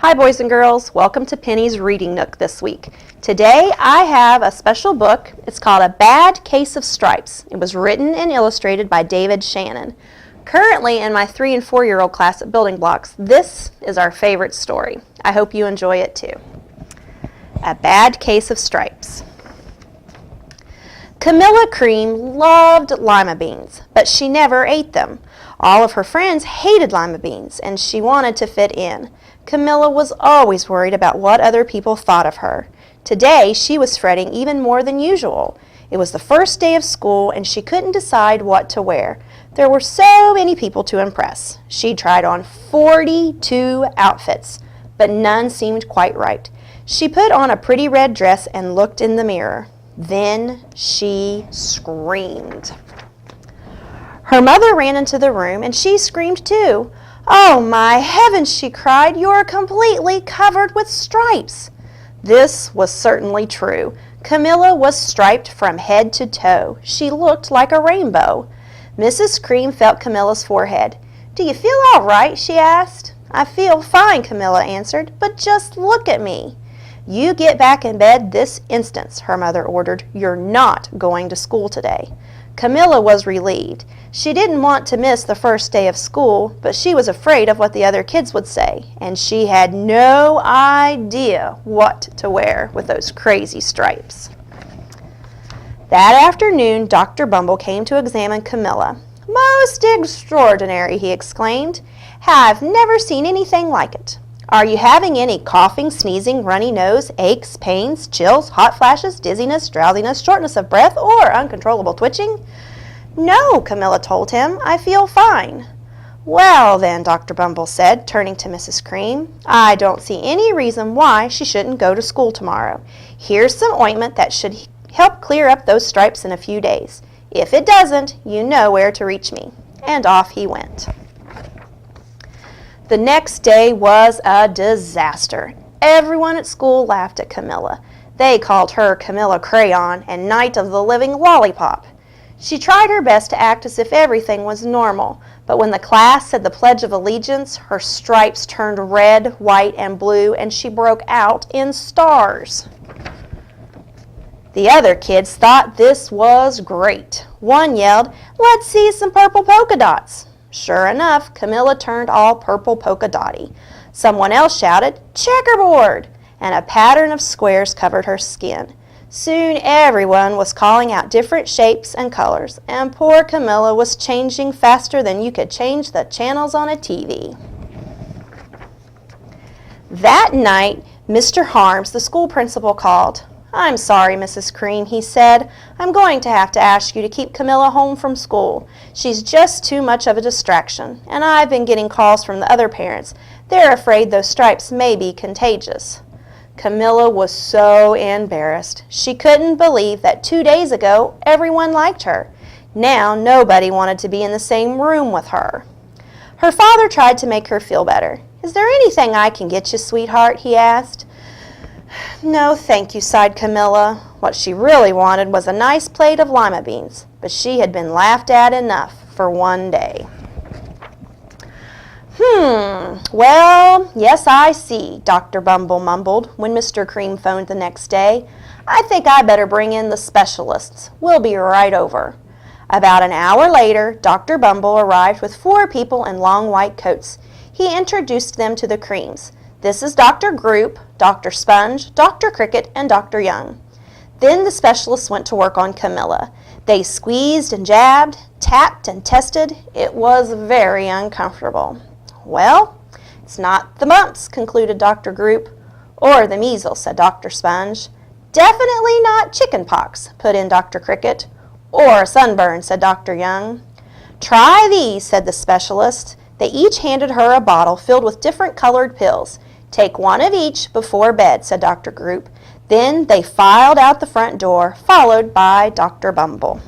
Hi boys and girls, welcome to Penny's Reading Nook this week. Today I have a special book. It's called A Bad Case of Stripes. It was written and illustrated by David Shannon. Currently in my 3- and 4-year-old class at Building Blocks, this is our favorite story. I hope you enjoy it too. A Bad Case of Stripes. Camilla Cream loved lima beans, but she never ate them. All of her friends hated lima beans, and she wanted to fit in. Camilla was always worried about what other people thought of her. Today, she was fretting even more than usual. It was the first day of school, and she couldn't decide what to wear. There were so many people to impress. She tried on 42 outfits, but none seemed quite right. She put on a pretty red dress and looked in the mirror. Then she screamed. Her mother ran into the room, and she screamed too. "Oh, my heavens," she cried, "you're completely covered with stripes." This was certainly true. Camilla was striped from head to toe. She looked like a rainbow. Mrs. Cream felt Camilla's forehead. "Do you feel all right?" she asked. "I feel fine," Camilla answered, "but just look at me." "You get back in bed this instant," her mother ordered. "You're not going to school today." Camilla was relieved. She didn't want to miss the first day of school, but she was afraid of what the other kids would say, and she had no idea what to wear with those crazy stripes. That afternoon, Dr. Bumble came to examine Camilla. "Most extraordinary," he exclaimed. "I've never seen anything like it. Are you having any coughing, sneezing, runny nose, aches, pains, chills, hot flashes, dizziness, drowsiness, shortness of breath, or uncontrollable twitching?" "No," Camilla told him. "I feel fine." "Well then," Dr. Bumble said, turning to Mrs. Cream, "I don't see any reason why she shouldn't go to school tomorrow. Here's some ointment that should help clear up those stripes in a few days. If it doesn't, you know where to reach me." And off he went. The next day was a disaster. Everyone at school laughed at Camilla. They called her Camilla Crayon and Night of the Living Lollipop. She tried her best to act as if everything was normal, but when the class said the Pledge of Allegiance, her stripes turned red, white, and blue, and she broke out in stars. The other kids thought this was great. One yelled, "Let's see some purple polka dots." Sure enough, Camilla turned all purple polka dotty. Someone else shouted, "Checkerboard!" and a pattern of squares covered her skin. Soon everyone was calling out different shapes and colors, and poor Camilla was changing faster than you could change the channels on a TV. That night, Mr. Harms, the school principal, called. "I'm sorry, Mrs. Cream," he said. "I'm going to have to ask you to keep Camilla home from school. She's just too much of a distraction, and I've been getting calls from the other parents. They're afraid those stripes may be contagious." Camilla was so embarrassed. She couldn't believe that 2 days ago everyone liked her. Now nobody wanted to be in the same room with her. Her father tried to make her feel better. "Is there anything I can get you, sweetheart?" he asked. "No, thank you," sighed Camilla. What she really wanted was a nice plate of lima beans, but she had been laughed at enough for one day. Well, yes, I see," Dr. Bumble mumbled when Mr. Cream phoned the next day. "I think I better bring in the specialists. We'll be right over." About an hour later, Dr. Bumble arrived with 4 people in long white coats. He introduced them to the Creams. "This is Dr. Group, Dr. Sponge, Dr. Cricket, and Dr. Young." Then the specialists went to work on Camilla. They squeezed and jabbed, tapped and tested. It was very uncomfortable. "Well, it's not the mumps," concluded Dr. Group. "Or the measles," said Dr. Sponge. "Definitely not chicken pox," put in Dr. Cricket. "Or a sunburn," said Dr. Young. "Try these," said the specialist. They each handed her a bottle filled with different colored pills. "Take one of each before bed," said Dr. Group. Then they filed out the front door, followed by Dr. Bumble.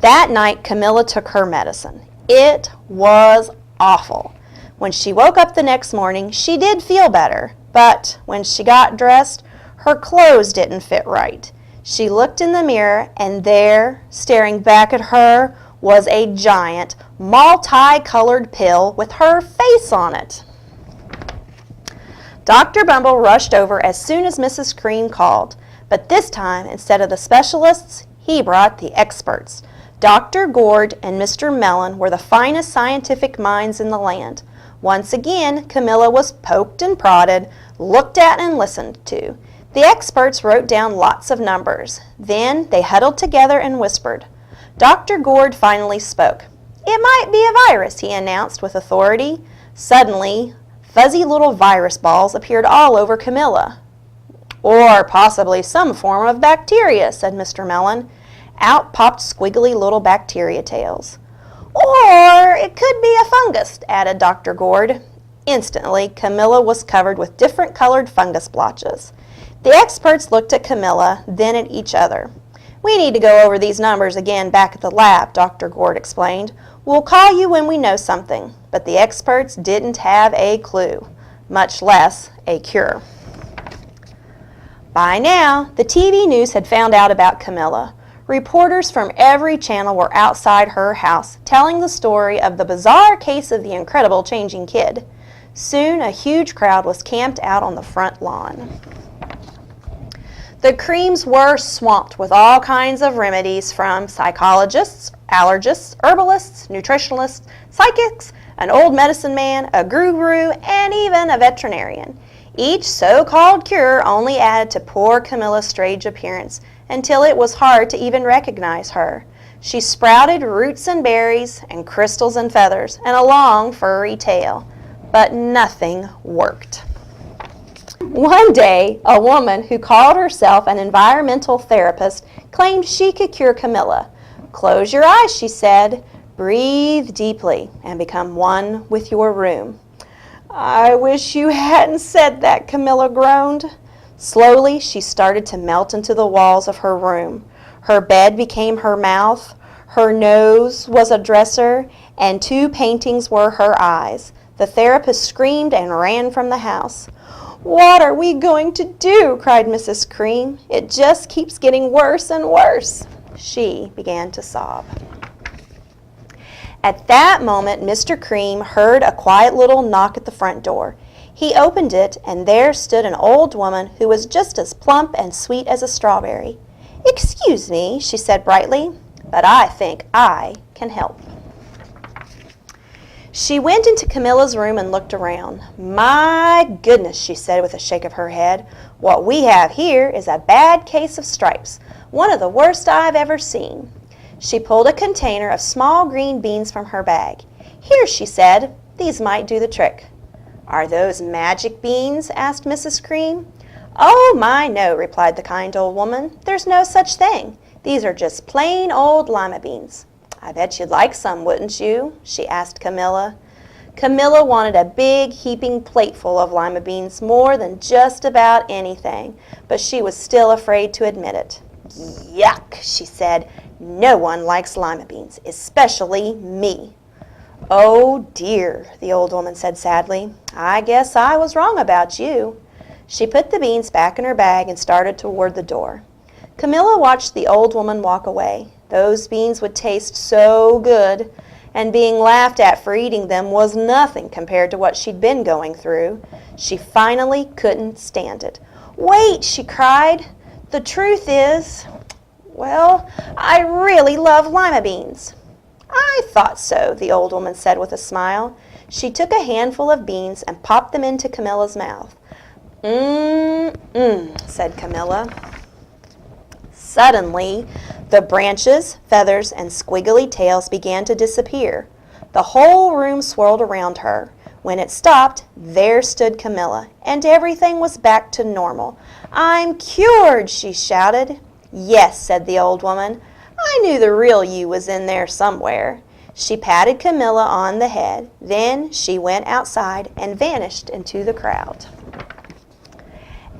That night, Camilla took her medicine. It was awful. When she woke up the next morning, she did feel better, but when she got dressed, her clothes didn't fit right. She looked in the mirror, and there, staring back at her, was a giant, multicolored pill with her face on it. Dr. Bumble rushed over as soon as Mrs. Cream called, but this time, instead of the specialists, he brought the experts. Dr. Gourd and Mr. Mellon were the finest scientific minds in the land. Once again, Camilla was poked and prodded, looked at and listened to. The experts wrote down lots of numbers. Then they huddled together and whispered. Dr. Gourd finally spoke. "It might be a virus," he announced with authority. Suddenly, fuzzy little virus balls appeared all over Camilla. "Or possibly some form of bacteria," said Mr. Mellon. Out popped squiggly little bacteria tails. "Or it could be a fungus," added Dr. Gourd. Instantly, Camilla was covered with different colored fungus blotches. The experts looked at Camilla, then at each other. "We need to go over these numbers again back at the lab," Dr. Gourd explained. "We'll call you when we know something." But the experts didn't have a clue, much less a cure. By now, the TV news had found out about Camilla. Reporters from every channel were outside her house, telling the story of the bizarre case of the incredible changing kid. Soon, a huge crowd was camped out on the front lawn. The Creams were swamped with all kinds of remedies from psychologists, allergists, herbalists, nutritionalists, psychics, an old medicine man, a guru, and even a veterinarian. Each so-called cure only added to poor Camilla's strange appearance until it was hard to even recognize her. She sprouted roots and berries and crystals and feathers and a long furry tail, but nothing worked. One day, a woman who called herself an environmental therapist claimed she could cure Camilla. "Close your eyes," she said, "breathe deeply, and become one with your room." "I wish you hadn't said that," Camilla groaned. Slowly, she started to melt into the walls of her room. Her bed became her mouth, her nose was a dresser, and 2 paintings were her eyes. The therapist screamed and ran from the house. "What are we going to do?" cried Mrs. Cream. "It just keeps getting worse and worse." She began to sob. At that moment, Mr. Cream heard a quiet little knock at the front door. He opened it, and there stood an old woman who was just as plump and sweet as a strawberry. "Excuse me," she said brightly, "but I think I can help." She went into Camilla's room and looked around. "My goodness," she said with a shake of her head, "what we have here is a bad case of stripes, one of the worst I've ever seen." She pulled a container of small green beans from her bag. "Here," she said, "these might do the trick." "Are those magic beans?" asked Mrs. Cream. "Oh, my, no," replied the kind old woman. "There's no such thing. These are just plain old lima beans." "I bet you'd like some, wouldn't you?" she asked Camilla. Camilla wanted a big, heaping plateful of lima beans more than just about anything, but she was still afraid to admit it. "Yuck," she said. "No one likes lima beans, especially me." "Oh, dear," the old woman said sadly. "I guess I was wrong about you." She put the beans back in her bag and started toward the door. Camilla watched the old woman walk away. Those beans would taste so good, and being laughed at for eating them was nothing compared to what she'd been going through. She finally couldn't stand it. "Wait," she cried. "The truth is, well, I really love lima beans." "I thought so," the old woman said with a smile. She took a handful of beans and popped them into Camilla's mouth. "Mmm," said Camilla. Suddenly, the branches, feathers, and squiggly tails began to disappear. The whole room swirled around her. When it stopped, there stood Camilla, and everything was back to normal. "I'm cured!" she shouted. "Yes," said the old woman. "I knew the real you was in there somewhere." She patted Camilla on the head. Then she went outside and vanished into the crowd.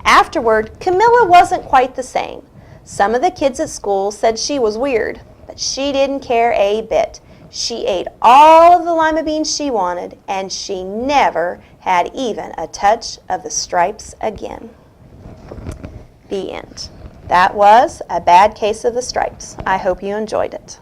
Afterward, Camilla wasn't quite the same. Some of the kids at school said she was weird, but she didn't care a bit. She ate all of the lima beans she wanted, and she never had even a touch of the stripes again. The end. That was A Bad Case of the Stripes. I hope you enjoyed it.